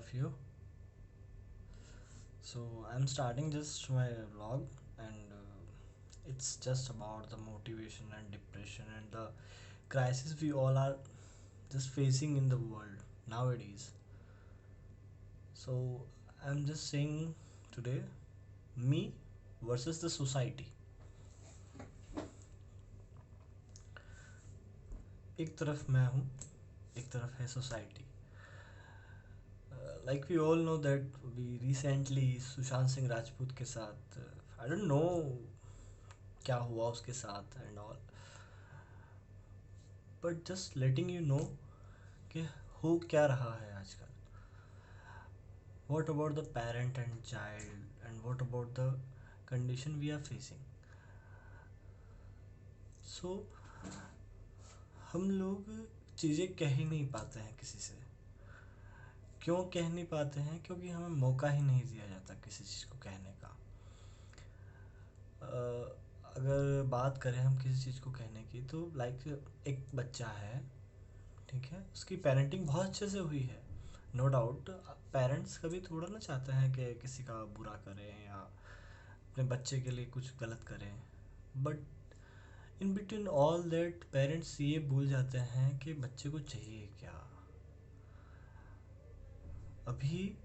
of you. So I'm starting just my vlog, and it's just about the motivation and depression and the crisis we all are just facing in the world nowadays. So I'm just saying today, me versus the society. एक तरफ मैं हूँ, एक तरफ है society. Like we all know that we recently Sushant Singh Rajput के साथ I don't know क्या हुआ उसके साथ and all, but just letting you know कि हो क्या रहा है आजकल. What about the parent and child and what about the condition we are facing. So हम लोग चीज़ें कह ही नहीं पाते हैं किसी से. क्यों कह नहीं पाते हैं? क्योंकि हमें मौका ही नहीं दिया जाता किसी चीज़ को कहने का. अगर बात करें हम किसी चीज़ को कहने की, तो लाइक एक बच्चा है, ठीक है, उसकी पेरेंटिंग बहुत अच्छे से हुई है, नो डाउट. पेरेंट्स कभी थोड़ा ना चाहते हैं कि किसी का बुरा करें या अपने बच्चे के लिए कुछ गलत करें. But in between all that parents ये भूल जाते हैं कि बच्चे को चाहिए क्या. अभी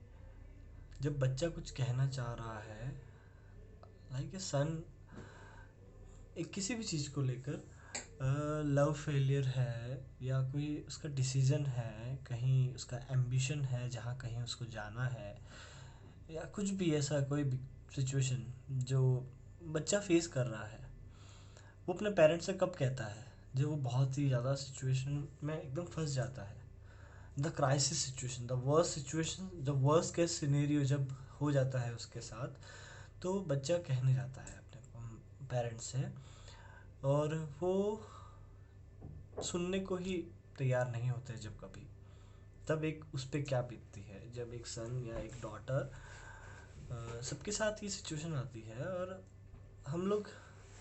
जब बच्चा कुछ कहना चाह रहा है, लाइक ए सन, एक किसी भी चीज़ को लेकर, लव फेलियर है या कोई उसका डिसीज़न है, कहीं उसका एम्बिशन है जहाँ कहीं उसको जाना है, या कुछ भी ऐसा कोई भी सिचुएशन जो बच्चा फेस कर रहा है, वो अपने पेरेंट्स से कब कहता है? जब वो बहुत ही ज़्यादा सिचुएशन में एकदम फंस जाता है, the crisis situation, the worst situation, the worst case scenario जब हो जाता है उसके साथ, तो बच्चा कहने जाता है अपने पेरेंट्स से, और वो सुनने को ही तैयार नहीं होते. जब कभी तब एक उस पर क्या बीतती है जब एक सन या एक डॉटर, सबके साथ ये सिचुएशन आती है. और हम लोग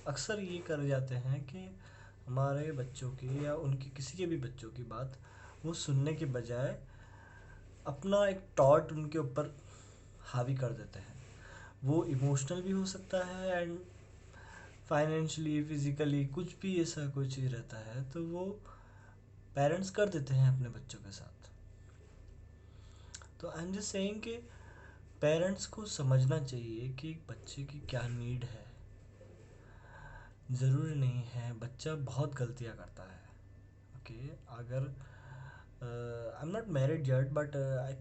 अक्सर ये कर जाते हैं कि हमारे बच्चों की या उनकी किसी के भी बच्चों की बात वो सुनने के बजाय अपना एक टॉट उनके ऊपर हावी कर देते हैं. वो इमोशनल भी हो सकता है एंड फाइनेंशियली, फिजिकली, कुछ भी ऐसा कोई चीज़ रहता है तो वो पेरेंट्स कर देते हैं अपने बच्चों के साथ. तो आई एम जस्ट सेइंग कि पेरेंट्स को समझना चाहिए कि एक बच्चे की क्या नीड है. ज़रूरी नहीं है, बच्चा बहुत गलतियाँ करता है. ओके, अगर आई am not married yet, but I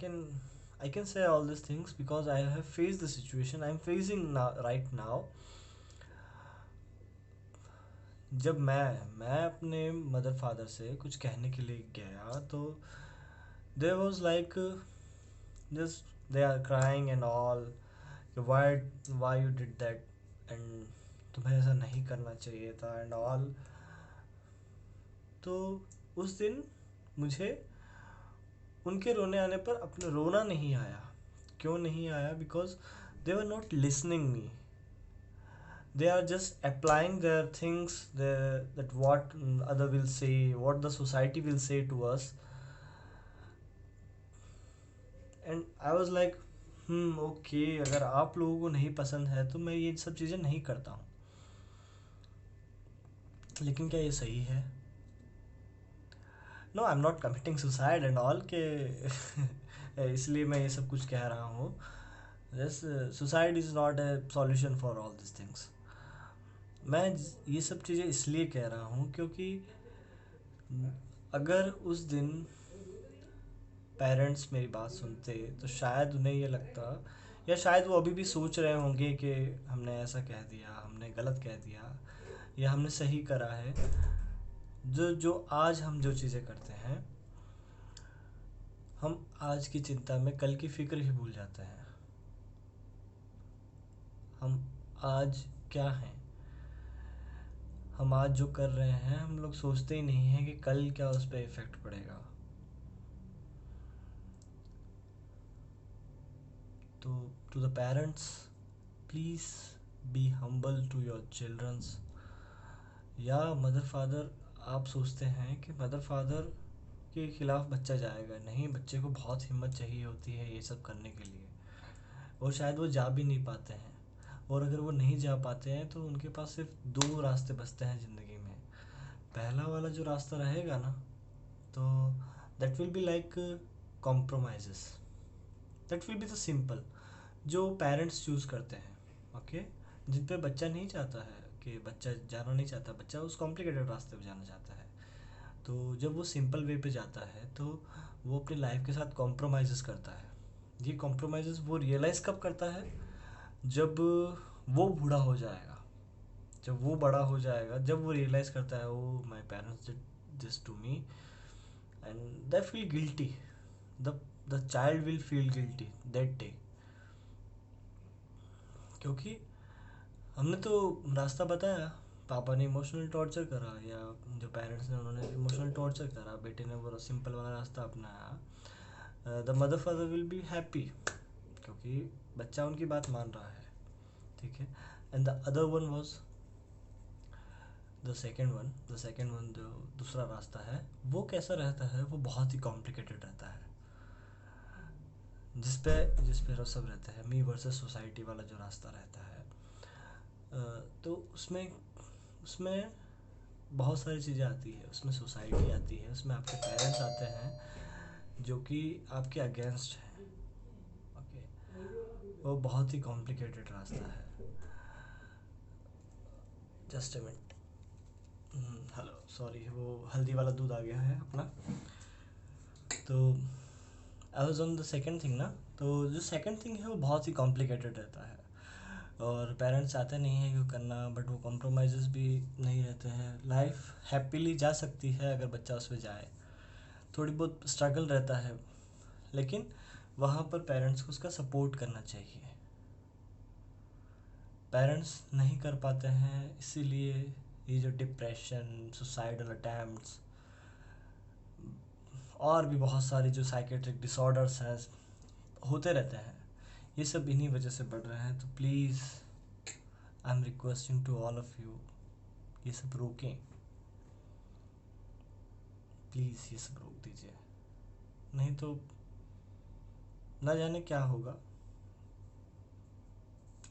can say all these things because I have faced the situation I am facing now, right now. जब मैं अपने मदर फादर से कुछ कहने के लिए गया, तो there was like just they are crying and all, why why you did that, and तुम्हें ऐसा नहीं करना चाहिए था एंड ऑल. तो उस दिन मुझे उनके रोने आने पर अपना रोना नहीं आया. क्यों नहीं आया? Because they were not listening me. They are just applying their things, that what other will say, what the society will say to us. And I was like, okay, अगर आप लोगों को नहीं पसंद है तो मैं ये सब चीज़ें नहीं करता हूँ. लेकिन क्या ये सही है? No, I am not committing suicide and all के इसलिए मैं ये सब कुछ कह रहा हूँ. This suicide is not a solution for all this things. मैं ये सब चीज़ें इसलिए कह रहा हूँ क्योंकि अगर उस दिन पेरेंट्स मेरी बात सुनते तो शायद उन्हें ये लगता, या शायद वो अभी भी सोच रहे होंगे कि हमने ऐसा कह दिया, हमने गलत कह दिया, या हमने सही करा है. जो जो आज हम जो चीज़ें करते हैं, हम आज की चिंता में कल की फिक्र ही भूल जाते हैं. हम आज क्या हैं, हम आज जो कर रहे हैं, हम लोग सोचते ही नहीं हैं कि कल क्या उस पर इफ़ेक्ट पड़ेगा. तो to the parents, please be humble to your childrens. या मदर फादर, आप सोचते हैं कि मदर फादर के खिलाफ बच्चा जाएगा नहीं। बच्चे को बहुत हिम्मत चाहिए होती है ये सब करने के लिए, और शायद वो जा भी नहीं पाते हैं। और अगर वो नहीं जा पाते हैं तो उनके पास सिर्फ दो रास्ते बचते हैं ज़िंदगी में। पहला वाला जो रास्ता रहेगा ना, तो that will be like compromises, that will be the simple, जो पेरेंट्स चूज़ करते हैं। ओके, जिन पे बच्चा नहीं चाहता है, कि बच्चा जाना नहीं चाहता, बच्चा उस कॉम्प्लिकेटेड रास्ते पे जाना चाहता है, तो जब वो सिंपल वे पे जाता है तो वो अपनी लाइफ के साथ कॉम्प्रोमाइज़ करता है। ये कॉम्प्रोमाइज़ वो रियलाइज़ कब करता है, जब वो बूढ़ा हो जाएगा, जब वो बड़ा हो जाएगा, जब वो रियलाइज़ करता है oh my parents did this to me, and they feel guilty, the the child will feel guilty that day. क्योंकि हमने तो रास्ता बताया, पापा ने इमोशनल टॉर्चर करा, या जो पेरेंट्स ने उन्होंने इमोशनल टॉर्चर करा, बेटे ने वो सिंपल वाला रास्ता अपनाया। The mother father will be happy, क्योंकि बच्चा उनकी बात मान रहा है। ठीक है, and the other one was the second one जो दूसरा रास्ता है, वो कैसा रहता है, वो बहुत ही कॉम्प्लिकेटेड रहता है। जिस पे सब रहता है, मी वर्सेस सोसाइटी वाला जो रास्ता रहता है, तो उसमें उसमें बहुत सारी चीज़ें आती है। उसमें सोसाइटी आती है, उसमें आपके पेरेंट्स आते हैं जो कि आपके अगेंस्ट हैं। ओके, वो बहुत ही कॉम्प्लिकेटेड रास्ता है। Just a minute, hello, sorry, वो हल्दी वाला दूध आ गया है अपना। तो I was on the second thing ना। तो जो सेकंड थिंग है वो बहुत ही कॉम्प्लिकेटेड रहता है, और पेरेंट्स चाहते नहीं है कि करना, बट वो कॉम्प्रोमाइज़ भी नहीं रहते हैं। लाइफ हैप्पीली जा सकती है अगर बच्चा उसमें जाए। थोड़ी बहुत स्ट्रगल रहता है, लेकिन वहाँ पर पेरेंट्स को उसका सपोर्ट करना चाहिए। पेरेंट्स नहीं कर पाते हैं, इसीलिए ये जो डिप्रेशन, सुसाइडल अटैम्प्ट्स, और भी बहुत सारी जो साइकेट्रिक डिसऑर्डर्स हैं होते रहते हैं, ये सब इन्हीं वजह से बढ़ रहे हैं। तो please I am requesting to all of you, ये सब रोकें, प्लीज़ ये सब रोक दीजिए, नहीं तो ना जाने क्या होगा।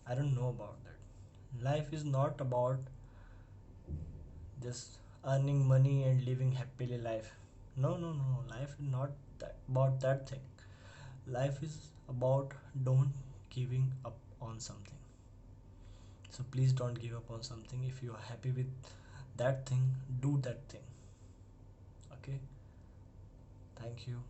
I don't know about that. Life is not about just earning money and living happily life. No, no, no, no. Life is not about that thing. Life is about don't giving up on something. So please don't give up on something. If you are happy with that thing, do that thing. Okay, thank you.